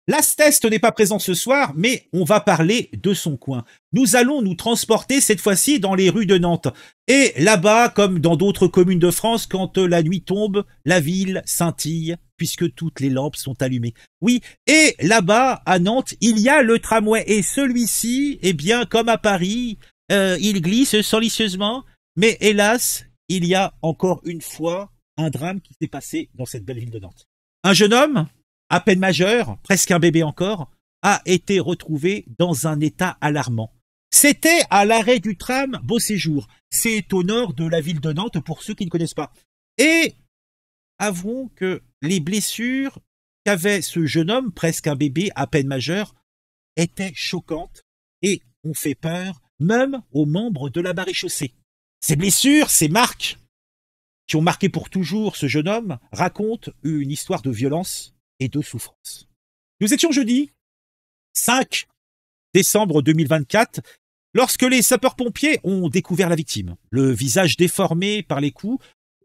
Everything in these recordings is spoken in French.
L'Asteste n'est pas présent ce soir, mais on va parler de son coin. Nous allons nous transporter cette fois-ci dans les rues de Nantes. Et là-bas, comme dans d'autres communes de France, quand la nuit tombe, la ville scintille, puisque toutes les lampes sont allumées. Oui, et là-bas, à Nantes, il y a le tramway. Et celui-ci, eh bien, comme à Paris, il glisse solicieusement. Mais hélas, il y a encore une fois un drame qui s'est passé dans cette belle ville de Nantes. Un jeune homme, à peine majeur, presque un bébé encore, a été retrouvé dans un état alarmant. C'était à l'arrêt du tram Beau Séjour. C'est au nord de la ville de Nantes pour ceux qui ne connaissent pas. Et avouons que les blessures qu'avait ce jeune homme, presque un bébé, à peine majeur, étaient choquantes et ont fait peur même aux membres de la maréchaussée. Ces blessures, ces marques qui ont marqué pour toujours ce jeune homme racontent une histoire de violence et de souffrance. Nous étions jeudi 5 décembre 2024 lorsque les sapeurs-pompiers ont découvert la victime. Le visage déformé par les coups,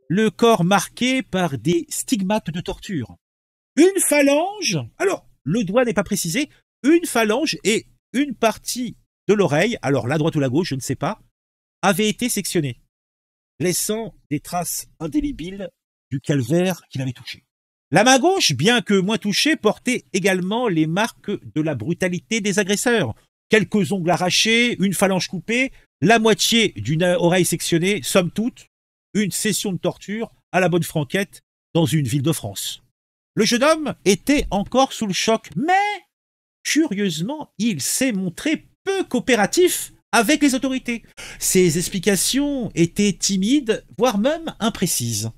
le corps marqué par des stigmates de torture. Une phalange, alors le doigt n'est pas précisé, une phalange et une partie de l'oreille, alors la droite ou la gauche, je ne sais pas, avait été sectionnée, laissant des traces indélébiles du calvaire qu'il avait touché. La main gauche, bien que moins touchée, portait également les marques de la brutalité des agresseurs. Quelques ongles arrachés, une phalange coupée, la moitié d'une oreille sectionnée, somme toute, une session de torture à la bonne franquette dans une ville de France. Le jeune homme était encore sous le choc, mais curieusement, il s'est montré peu coopératif avec les autorités. Ses explications étaient timides, voire même imprécises.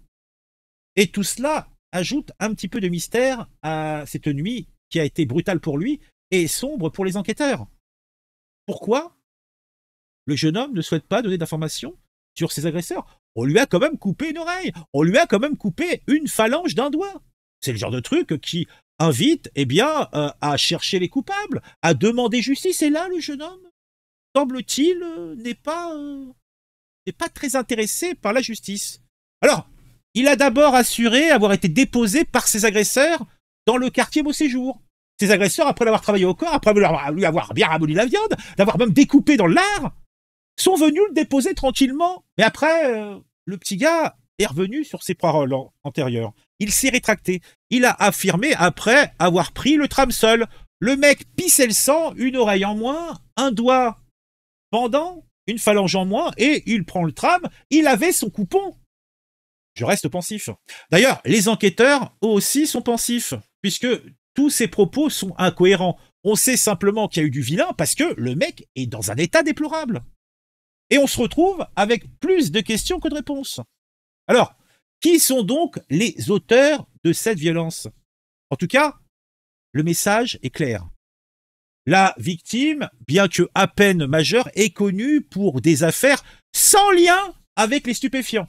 Et tout cela ajoute un petit peu de mystère à cette nuit qui a été brutale pour lui et sombre pour les enquêteurs. Pourquoi le jeune homme ne souhaite pas donner d'informations sur ses agresseurs? On lui a quand même coupé une oreille, on lui a quand même coupé une phalange d'un doigt. C'est le genre de truc qui invite à chercher les coupables, à demander justice. Et là, le jeune homme, semble-t-il, n'est pas très intéressé par la justice. Alors, il a d'abord assuré avoir été déposé par ses agresseurs dans le quartier Beau Séjour. Ses agresseurs, après l'avoir travaillé au corps, après lui avoir bien ramolli la viande, l'avoir même découpé dans l'art, sont venus le déposer tranquillement. Mais après, le petit gars est revenu sur ses paroles antérieures. Il s'est rétracté. Il a affirmé après avoir pris le tram seul. Le mec pissait le sang, une oreille en moins, un doigt pendant, une phalange en moins, et il prend le tram. Il avait son coupon. Je reste pensif. D'ailleurs, les enquêteurs, eux aussi, sont pensifs, puisque tous ces propos sont incohérents. On sait simplement qu'il y a eu du vilain parce que le mec est dans un état déplorable. Et on se retrouve avec plus de questions que de réponses. Alors, qui sont donc les auteurs de cette violence? En tout cas, le message est clair. La victime, bien que à peine majeure, est connue pour des affaires sans lien avec les stupéfiants.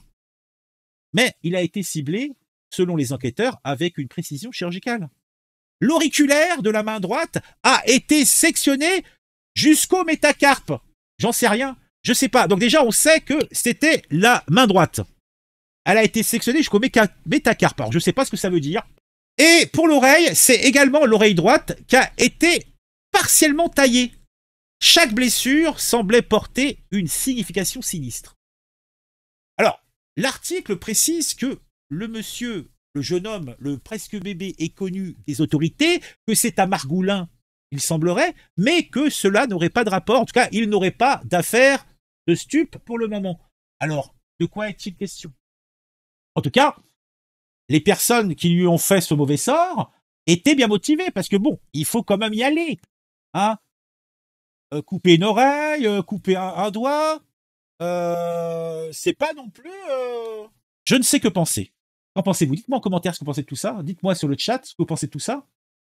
Mais il a été ciblé, selon les enquêteurs, avec une précision chirurgicale. L'auriculaire de la main droite a été sectionné jusqu'au métacarpe. J'en sais rien, je sais pas. Donc déjà, on sait que c'était la main droite. Elle a été sectionnée jusqu'au métacarpe. Alors, je sais pas ce que ça veut dire. Et pour l'oreille, c'est également l'oreille droite qui a été partiellement taillée. Chaque blessure semblait porter une signification sinistre. Alors, l'article précise que le monsieur, le jeune homme, le presque bébé est connu des autorités, que c'est à Margoulin, il semblerait, mais que cela n'aurait pas de rapport, en tout cas, il n'aurait pas d'affaire de stup pour le moment. Alors, de quoi est-il question? En tout cas, les personnes qui lui ont fait ce mauvais sort étaient bien motivées, parce que bon, il faut quand même y aller. Hein, couper une oreille, couper un doigt, c'est pas non plus... Je ne sais que penser. Qu'en pensez-vous? Dites-moi en commentaire ce que vous pensez de tout ça. Dites-moi sur le chat ce que vous pensez de tout ça.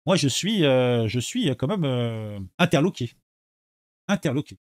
Moi, je suis quand même interloqué. Interloqué.